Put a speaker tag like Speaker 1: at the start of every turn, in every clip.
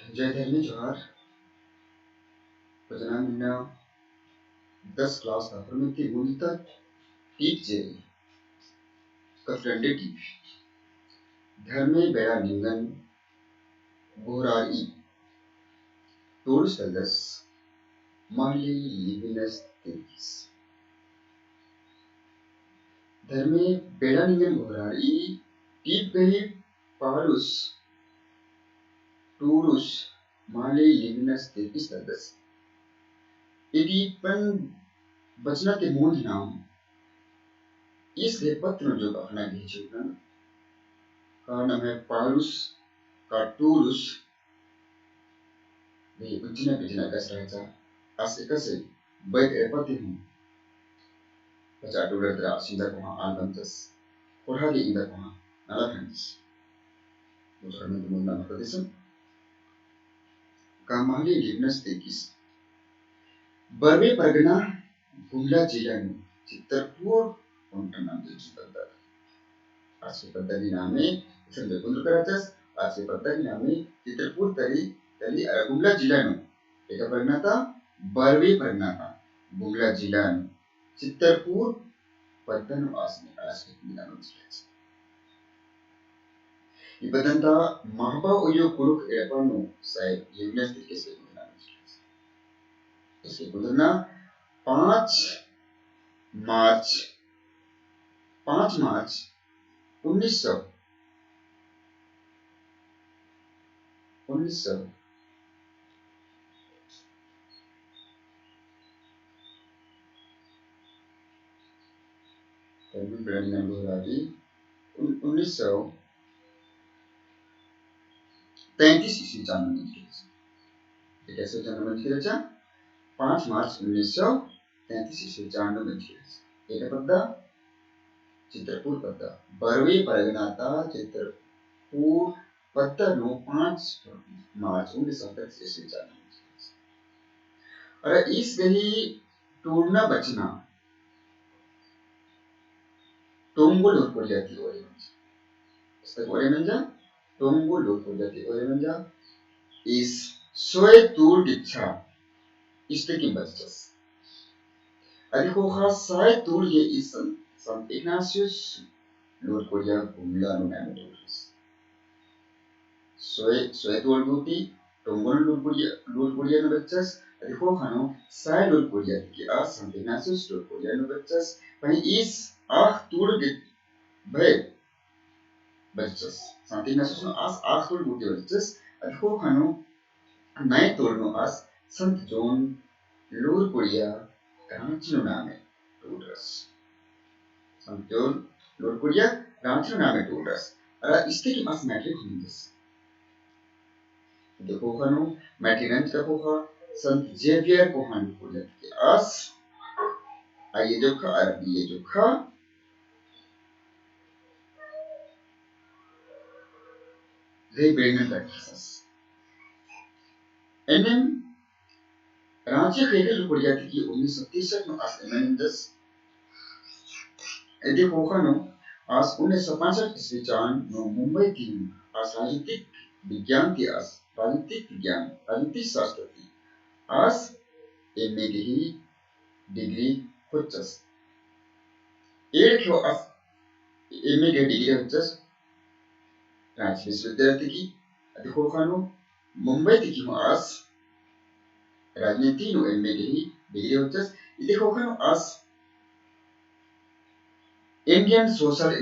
Speaker 1: जय धर्मी जोहार भजना मिना 10 क्लास का प्रमिति गुणिता टीप जे कफ्रंडे टीप धर्मे बेड़ा निंगन गोराई टोरसलस माली लिविनस तेकिस धर्मे बेड़ा निंगन गोराई टीप गही पारुस टोरुस माली लिविनस तेकिस तदस इडी पन बचना के मूल नाम इस पत्र जो अपना भेजुगन का नाम है पारुस का टोरुस वे उज्जना बिजना कस रहता असे कसे बैठ एपति हूँ बचा डोलर दरा सिंदा को हाँ आलबंतस और हागे इंदा को हाँ नाला फंस मुझे में तो नाम प्रदेशन कामाली लिवनस तेकिस बर्वे परगना गुमला जिला में चित्रपुर उनका नाम जो चित्रपुर आजके पद्धति नामे संजय कुंद्र कराचस आजके पद्धति नामे चित्रपुर तरी तली गुमला जिला में एक परगनाता बर्वे परगनाता गुमला जिला में चित्रपुर पद्धन आसने आजके नाम चित्रपुर इबदंता महाबा उयो कुरुक एपानो साइड लिवनेस तिकेसे नाम चित्रपुर इसके कुंद्रना 5 मार्च 5 मार्च 1900 तभी ब्रांड नाम होगी 1933 ईस्वी जन्म में कैसे जन्म में 5 मार्च 1933 ईस्वी जन्म में एक पद्दा चित्रपुर पद्दा बरवे परगनाता चित्रपुर पद्दा नो 5 मार्च 1933 ईस्वी जन्म और इस गही टूरना बचना टोंगुल और जाती और इसका और में जा टोंगुल और जाती और में जा इस सोए टूर दिच्छा इसके की बचस अधिको खास साय टूर ये इस सन इग्नाशियस लोर कोरिया गुमला नो नाम टूरिस सोए टूर गुटी टोंगुल लोर कोरिया नो बचस अधिको खानो साय लोर कोरिया की आ सन इग्नाशियस लोर कोरिया नो बचस वहीं इस आख टूर दिख भाई बचस सन इग्नाशियस नो आख टूर गुटी बचस अधिको खानो नए तोड़नो आस संत जॉन लोर कोरिया रांचनो नामे टूरस संत जॉन लोर कोरिया रांचनो नामे टूरस अरा इसके की पास मैट्रिक हुंदस देखो खानो मैट्रिक देखो खा संत जेवियर को हान कोरिया के आस आइए जो खा ये जो खा रे बेगन तक एनएम रांची खेल कोरिया की 1963 में आस एमएनएस यदि होखानो आज 1965 ईस्वी चान नो मुंबई टीम आज राजनीतिक विज्ञान की आज राजनीतिक शास्त्र की आज एमए की डिग्री होचस एड क्यों आज एमए की डिग्री होचस रांची विश्वविद्यालय की यदि होखानो मुंबई की आज राजनीति नो एमए की डिग्री होचस यदि होखानो आज इंडियन सोशल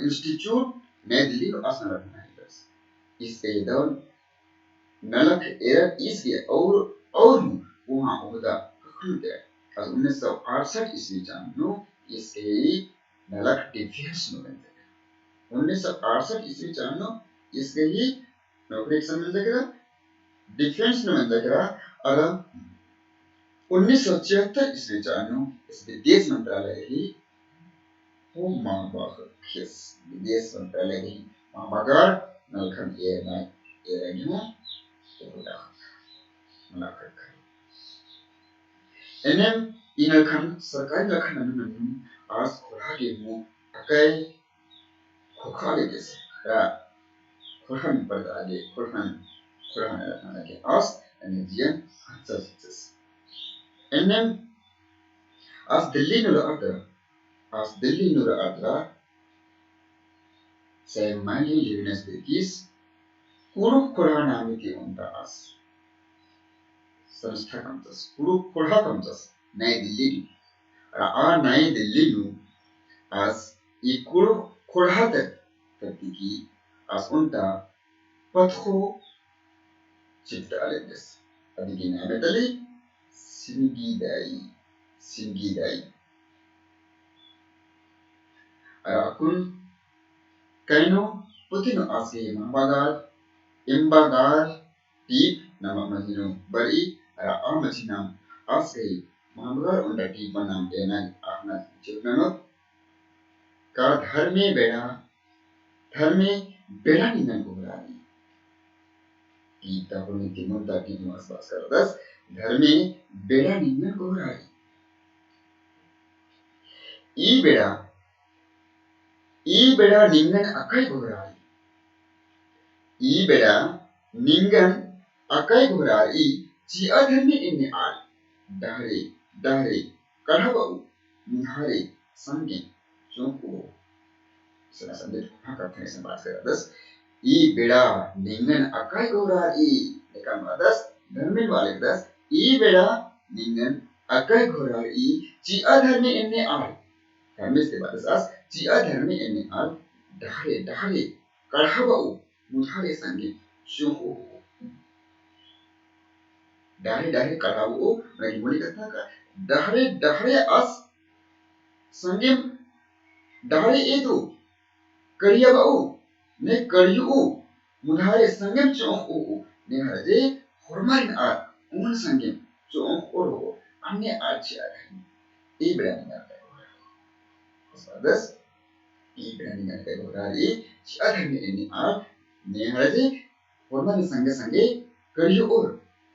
Speaker 1: इंस्टीट्यूट नई दिल्ली में आसना रखना है बस इसके दौर नलक एरर इसके और वहाँ होता खुल गया आज 1968 ईस्वी जानो इसके नलक डिफेंस में बन गया 1968 ईस्वी जानो इसके ही नौकरी समझ जाएगा डिफेंस में बन जाएगा और 1976 ईस्वी जानो इस विदेश मंत्रालय ही हो माबाखिस विदेश मंत्रालय ही माबागार नलखन एरनियो होता नलखन NM inalkan sarkari lakan nanun as khurhage mu akai khokhale des ra khurhan pardage khurhan lakan as energian hatsas enem as dilli nura adra say mali livenes bekis kuruk khurhana amiti unta as संस्था kamtas kuruk khurha kamtas nay dilli a nay dilli nu as ikur kurhatak tatiki as unta patho chipta alendes adigi nametali singidai akun kaino putino aske imbagal tip nama mahino bari amachina aske mamgar unda tip banam enan ahna chipnanot का धर्मे बेड़ा निंगन गुबरानी गीता को नित्य मुद्दा की आसपास कर दस धर्मे बेड़ा निंगन गुबरानी ई बेड़ा निंगन अकाई गुबरानी ई बेड़ा निंगन अकाई गुबरानी ची अधर्मे इन्ने आल दाहरे कढ़ावु मुहारे संगे चौंको sana sambil haka kene baat kar das I beda ningen akai gora I nekam adas dharmin wale das I beda ningen akai gora I chi adharmi enne al dharmi se baat das chi adharmi enne al dahare karhabau mudhare sangi shuhu dahare karhabau lagi boleh kata dahare as sangim dahare itu करियाबाऊ ने करियू मुधारे संगम चोंक ने हजे hormarin ar un संगम चोंक ओरो अन्य आची आर ई branding आर das ई ब्रांडिंग आर गोरारी चाधर में इन्हीं आर ने हजे hormarin संगे करियू ओर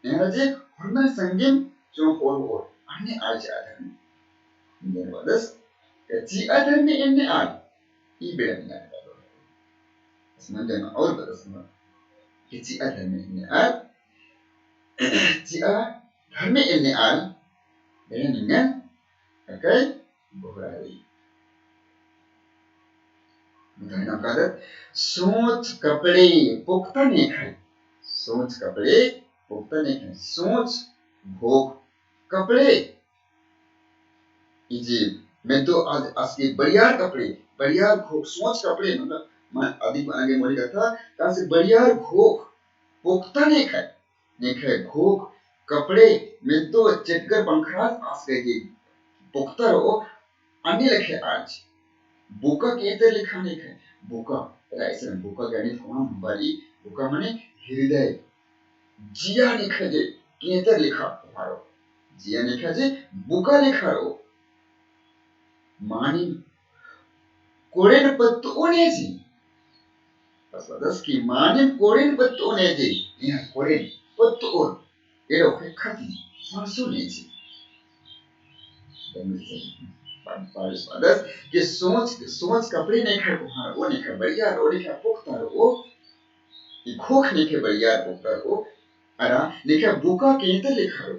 Speaker 1: ने हजे hormarin संगम चोंक ओरो अन्य आची आर ने das ची आधर में इन्हीं आर ई ब्रांडिंग आर Sebenarnya awal bersama Ci adharme ini al dengan akai bohrari बताना कहा सोच कपड़े पुख्ता नहीं खाए सोच भोग कपड़े इजे मैं तो आज के बढ़िया भोग सोच कपड़े मतलब मैं अधिक आगे मोरी कथा कहाँ से बढ़िया भोग पुख्ता नहीं खाए भोग कपड़े में तो चटकर पंखराज आस गए पुख्ता रो अन्य लिखे आज बुका केते लिखा नहीं खाए बुका ऐसे बुका गणित कौन बाली बुका मने हृदय जिया लिखा जे केते लिखा तुम्हारो जिया लिखा जे बुका लिखा रो मानी कोरेन पत्तोने जी das ki manin koren patto ne je ya koren patto or ero khati masu ne je das ke सोच कपड़े नहीं खाए कुहार वो नहीं खाए बढ़िया रो नहीं खाए पुख्ता रो ये खोख नहीं खाए बढ़िया पुख्ता रो अरा नहीं खाए बुका केंद्र लिखा रो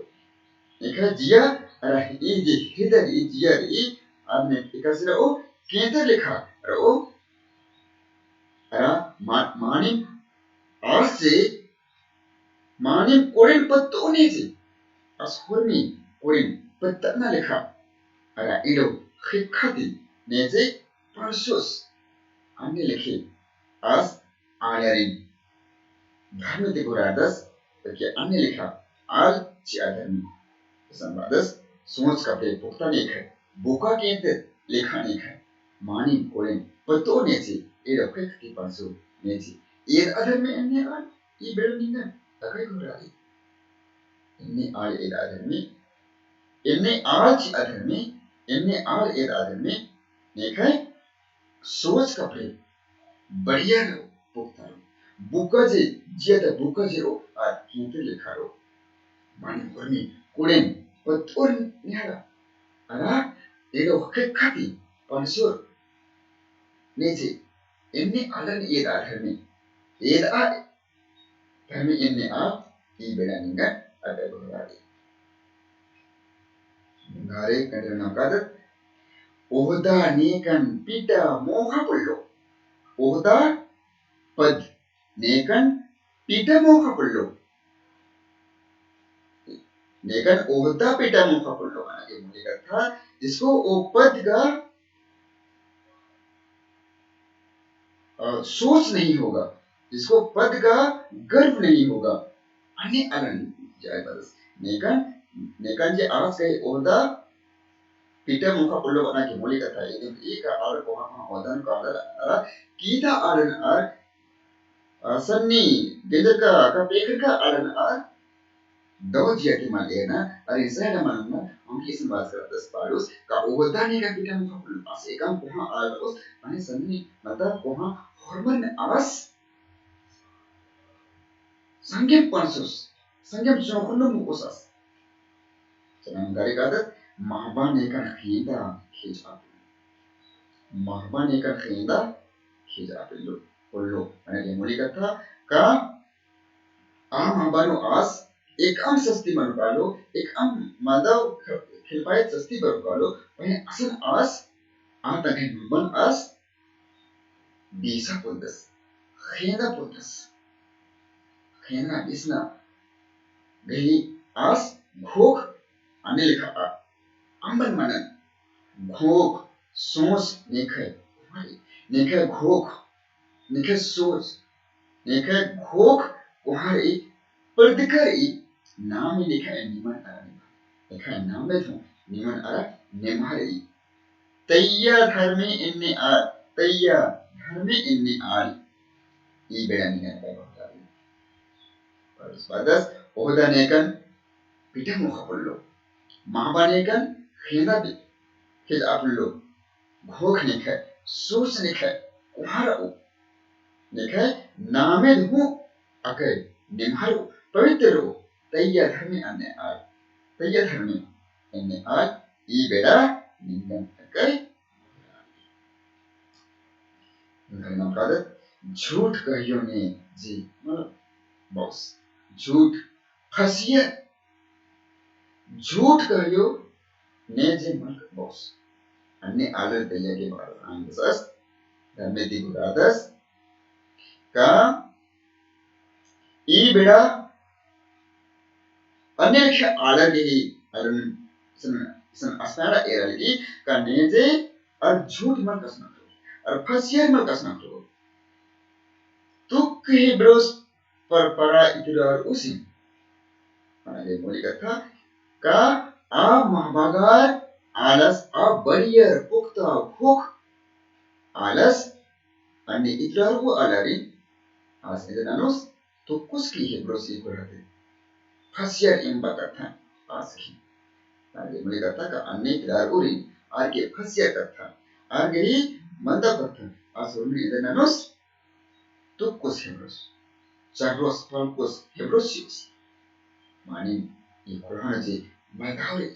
Speaker 1: नहीं खाए जिया अरा ये जे हृदय ये जिया ये आपने इकासिरा ओ केंद्र लिखा रो मानिम आसे मानिम कोरिन पत्तो नेजे असहोरमी कोरिन पत्तना लेखा अरा इडो खिखाती नेजे परसोस अन्य लेखे as ayarin धर्मते गुरादस ताकि अन्य लेखा al ci adarmi संवादस सोच कपड़े पुख्ता नहीं खाए बुका केंद्र लेखा नहीं खाए मानिम कोरिन पत्तो Neje Ero kekti pansu neji. Ir adharme enne al I beruningan takai gurari. Enne al ir adharme enne al ci adharme enne al ir adharme nekai सोच कपड़े बढ़िया रो पुख्ता रो बुका जे जिया बुका जे रो आ कीते लिखा रो माने कोनी कोडेन पत्तोर निहारा Ara ego kekati pansur neji inni alan ida dharmi ida dharmi inni a ibedaninga ada berarti ngare kadang kadat ohda nekan pita moha pullo ohda pad nekan pita moha pullo नेकन ओहदा पिटा मुखा पड़लो आगे मुझे कथा जिसको उपद का सोच नहीं होगा जिसको पद का गर्व नहीं होगा अन्य अलन जाय बरस नेकन नेकन जे आज के ओहदा पिटा मुखा पड़लो बना के मुझे कथा ये एक आर को हम ओदन का आर कीता आरन आर सन्नी गेजर का पेकर का आरन are Daud yake malena arisana manna onki isin vasaratas parus ka ohodani ka pitam kapul asekam koha alus ani sanni mata koha hormon as sangem pansus sangem jokhulu mukusas sanang dari kata mahban ekan khida khija mahban ekan khida khija pillu pollo ani muli kata ka am banu as एक आम सस्ती बनवालो एक आम माधव खिलपायत सस्ती बनवालो वही असन आस आता है मन आस बीसा पुंदस खेना बिसना गही आस घोक आने लिखा अंबन मनन घोक सोच नेखे घोक नेखे सोच नेखे घोक कुहारी पर्दकरी नाम लिखा है निमन आरा लिखा है नाम में था निमन आरा निमहरी तैया धर्मे इन्ने आल ई बेड़ा निकल का होता है और उस बादस ओहदा नेकन पिटा मुखा पड़लो महाबा नेकन खेदा भी खिज आपलो घोख निखे सोच निखे कुहारा निखे नामे धु अके निमहरो पवित्र तैया धर्मे अन्ने आल ई बेड़ा निंगन अके नाम कादत झूठ कहियो ने जी बॉस झूठ फसिए झूठ कहियो ने जे मल बॉस अन्ने आलर तैया के बारे आंगसस धर्मेति गुरादस का ई बेड़ा अन्य आलर के ही अरुण सन अस्नारा एरलगी का नेजे और झूठ मल कसना और फसियर मल कसना तुक ही ब्रोस पर परा इतुदार उसी माने बोली कथा का आ महाभागार आलस आ बरियर पुख्ता भूख आलस अन्य इतुदार को आलारी आस इदनानुस तुकुस की ही ब्रोसी को रहते फसियर इम्बा कथा आस की माने बोली कथा का अन्य इतुदार उरी आगे फसियर कथा आगे ही मंदा कथा आस उन्हें इदनानुस Tukus Hebrews, Chagros Palkus Hebrusius, Mani, Ikoranaji, Madauri,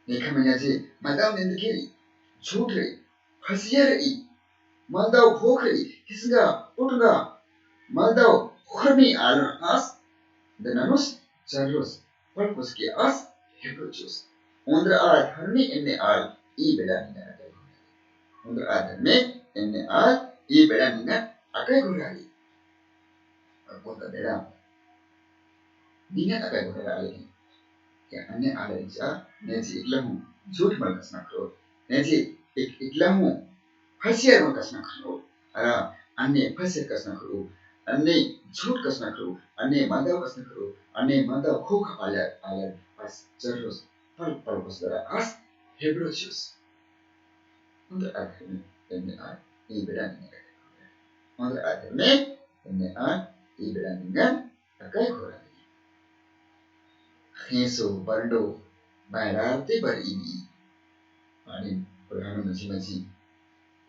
Speaker 1: Nikamanaji, Madame in the Kiri, Chudri, Hasieri, Maldau Hokri, Hisga, Utuga, Maldau Hormi Alan As, the Nanus, Chagros, Palkuski As, Hebrusius, Undra Ad Harni in the Al, Ibedan, Undra Ad Harni in the Al, ये बेड़ा निंगा अकाय गुरारी अपोता बेड़ा निंगा अकाय गुरारी क्या अन्य आले जा नेजी इकलहूं झूठ मल कसना करो नेजी इकलहूं फसियर मल कसना करो अरा अन्य फसियर कसना करो अन्य झूठ कसना करो अन्य मादाव कसना करो अन्य मादाव खोख आले as जरूस पल कसरा as Hebrews untuk akhirnya ini ini बेड़ा निंगा Maka akhirnya kenyataan dibandingkan akai kurang. Heso bardo berarti berini. Ani perhanu masing-masing.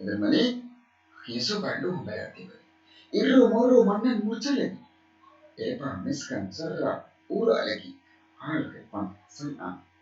Speaker 1: Ada mana? Heso bardo berarti beri. Iru moro mana muncul. Epa miskan serra ura lagi. Hal kepan sana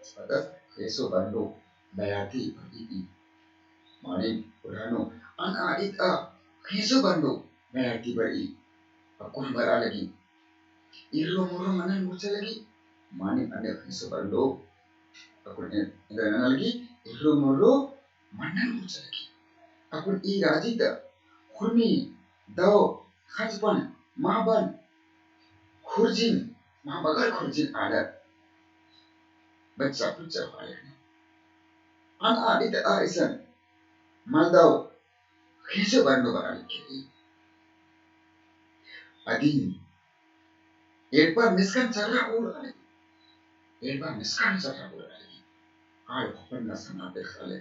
Speaker 1: atas Yesu bandu bayati pergi mari urano an adit Yesu bandu bayati pergi aku bara lagi irro moro manan mucha lagi mani ane Yesu bandu aku enggak lagi irro moro manan mucha lagi aku I rajita kurmi dao khajban mahban khurjin mahbagar khurjin ada baca baca ayatnya an adit isan maldao Yesu bandu bara lagi adin एक बार मिसकन चल रहा उड़ा एक बार मिसकन चल रहा उड़ा आल खोपन नसन आते खाले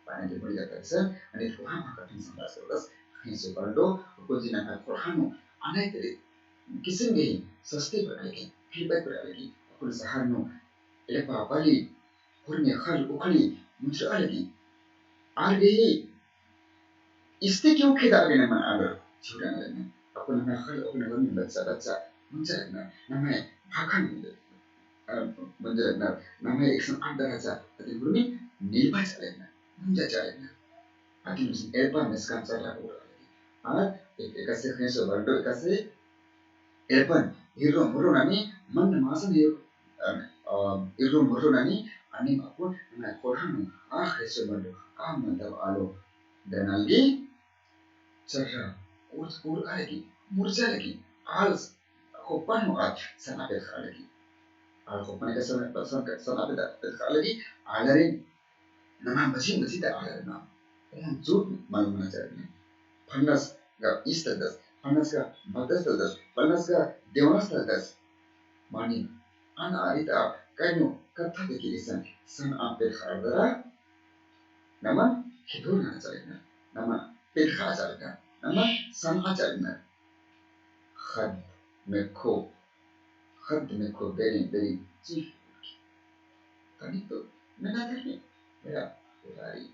Speaker 1: पानी के बढ़िया तरह अनेक कोहा माकटिंग संदास करदस खींचे बंडो को जिना का कोहानो अनेक तेरे किसी में सस्ते बनेगी फीडबैक बनेगी अपन सहारनो एक पापली पुरने खल उखली मुझे अलगी आर गई इससे क्यों खेदा आगे न मन आगर छुड़ा लेने अपन में खल अपन में बच्चा बच्चा मुझे ना नमे भाखन menjelaskan nama eksan ada aja tadi berani nilai jalannya menjadi jalannya tadi mesti apa meskan cara orang kasih kasih bantu kasih apa hero muru nani mana masa hero hero muru nani ani aku na korang kasih bantu mantap alo dan lagi cara ur lagi murja lagi als kopan muat sana lagi Al-Quran sana beda lagi alarin nama masih tak alarin nama jut malu mana caranya panas ga istadas panas ga batas tadas panas ga dewas tadas mani ana arita kaino katha dikirisan san ape khardara nama hidur na caranya nama pedha caranya nama san caranya khad mekho beri chief tadi tu mana tadi ya ulari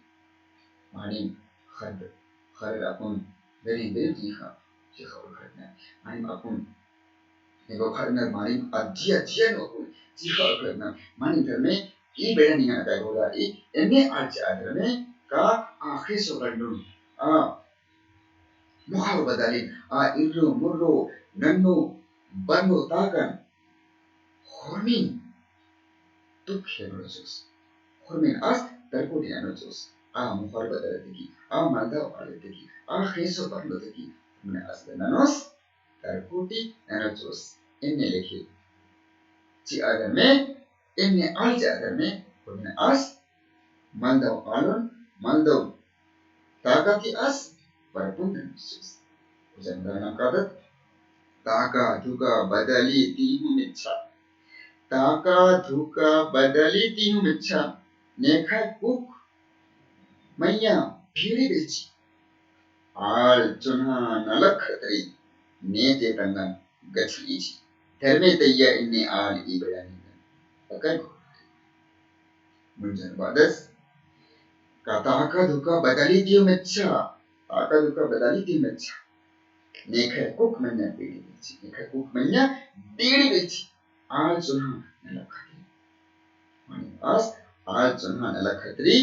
Speaker 1: mani khad akun beri jiha ulkarna mani akun nego khadna mani ajia no jiha ulkarna mani terme I beda ninga ka ulari enne aja terme ka akhir sobandu muhal badalin irru murru nannu bannu takan hormin tuk henosus hormin as terkudi anosus muhal badalatiki malda walatiki khiso barlatiki min as nanos terkudi anosus enne lekhi ci adame enne alja adame hormin as malda alon malda takati as barpun anosus jangan kadat taka duka badali tihu mitcha taka duka badali tihu mitcha nekha kuk maya phiri bichi al chunha nalakhatri nete tangan gachichi terme tayya inni al ibrani akan munjan badas taka duka badali tihu mitcha taka duka badali tihu mitcha nekha kuk manya phiri bichi nekha kuk manya phiri bichi al chunha nalakhatri mani as al chunha nalakhatri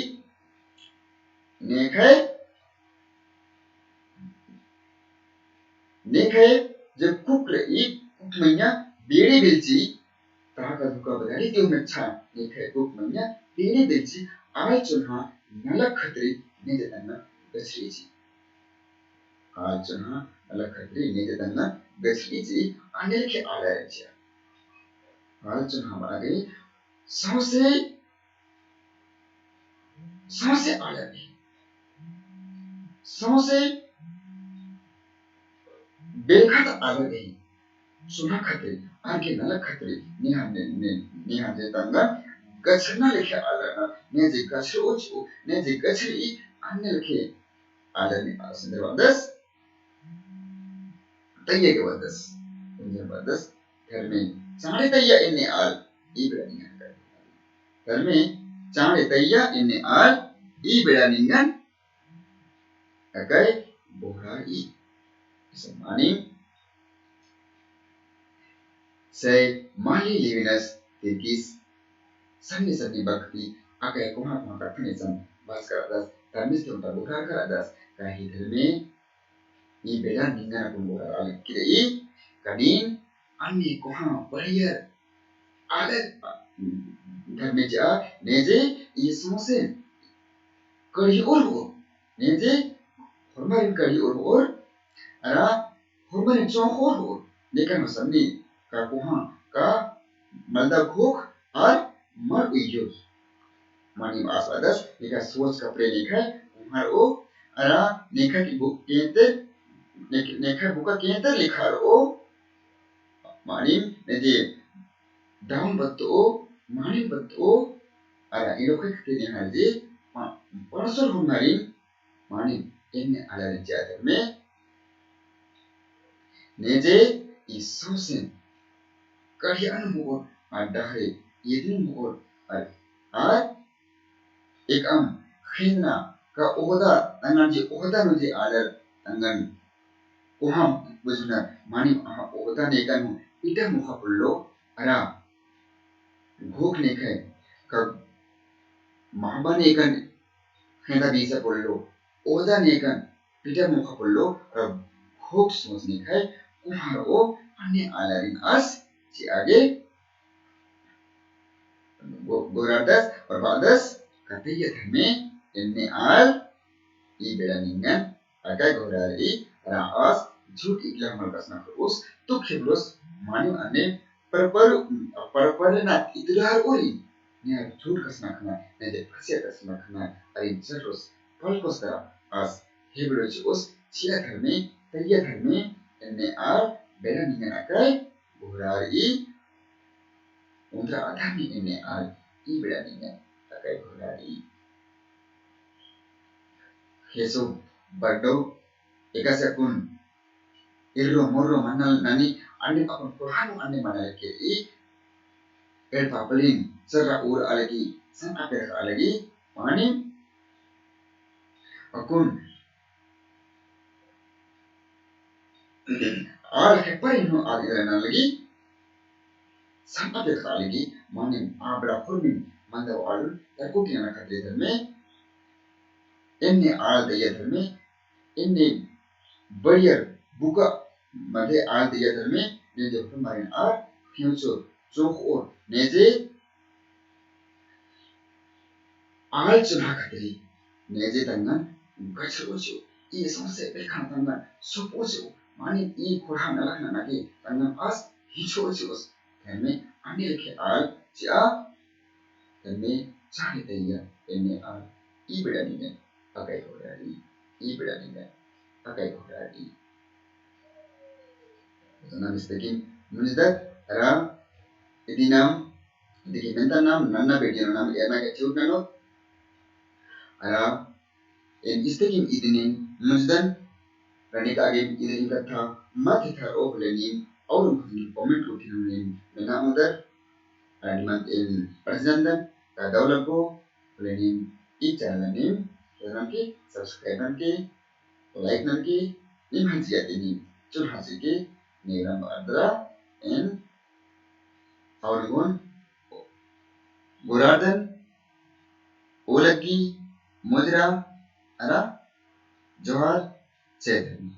Speaker 1: nekhay jab kuk ra'i kuk manya beri bilchi taka duka badali tihu mitcha nekhay kuk manya beri bilchi al chunha nalakhatri nejatanna gachrichi al chunha nalakhatri nejatanna gachrichi anilke alaychi al chunha maragi sauce alani sauce belkhat alani suna khatre arke nalakhatri nihan tanga gachna lekhe alana neje gachrochu neje gachri anilke alani asinde wadas tayya ke wadas unje wadas terme sare tayya inni al ibrani terme sare tayya inni al ibrani akai bohrai Maning say mali livinus tikis sanni sanni bakti akai kuma kuma katnisam baskar das tamis tum tabukar das kahi dhalme i bedan ningana kumbura al kirei kadin anni kuha barrier ale dhalme ja neje i smosen kari or neje hormarin kari or ara hormarin chong or nekan masamni ka kuha ka malda khok ar mar uyo mani as adas nika soch kapre nekha kumhar o ara nekha ki book kente nekha buka kente likhar o mani neje down bat o mani bat o ara irokhe kte nekha je parasol humari mani enne ala jata me neje isosen kari anu mukor adahre yedin mukor ar ekam khinna ka oda tangan ji oda no ji alar tangan koham bujuna mani oda ne kan ita mukha pullo ara bhuk ne khai ka mahba ne kan khenda bisa pullo oda ne kan ita mukha pullo ara bhuk sos ne khai kumhar o ane alarin as ji age goradas और बादस kataya thame enne al I belaningan akai gorari raas झूठ ikla mal kasna khus to khiblos manu ane par na idrar ori ne झूठ kasna khna ne de khasya kasna khna ari zeros palkos da as hebros os chia tharme enne al belaningan akai gorari undra adami enne al I belaningan akai gorari Yesus bardau ekasya kun irro morro manal nani ane akun Tuhan ane manal ke I el papelin serra ur alagi san aper alagi mani akun al heparin no alirana lagi san aper alagi mani abra kurmin mandau al takuti na katete me enne al de me enne barrier buka made al de me ne de marin ar future chok or neje al chuna katri neje tangan gachocho I somse belkan tangan sopocho mani I kurhan alakna nage tangan as hichochos teme anil ke al ja teme chani tayya enne al I bedani ne akai horari I bedani ne akai horari Tanam speaking means that ra idinam diki mentanam nanna bedino nam erna ke chutnano ara in speaking idinin means that ranika agem idin katha mathitha oflenim aurum comment uthinunim mena mudar animan in presenten ka dawlapo lenim I channelanim nanki subscribe nanki like nanki nim hajiatini chul hasike negram adra and aurigon Guradan Olagi Mudra Ara Johar Chetan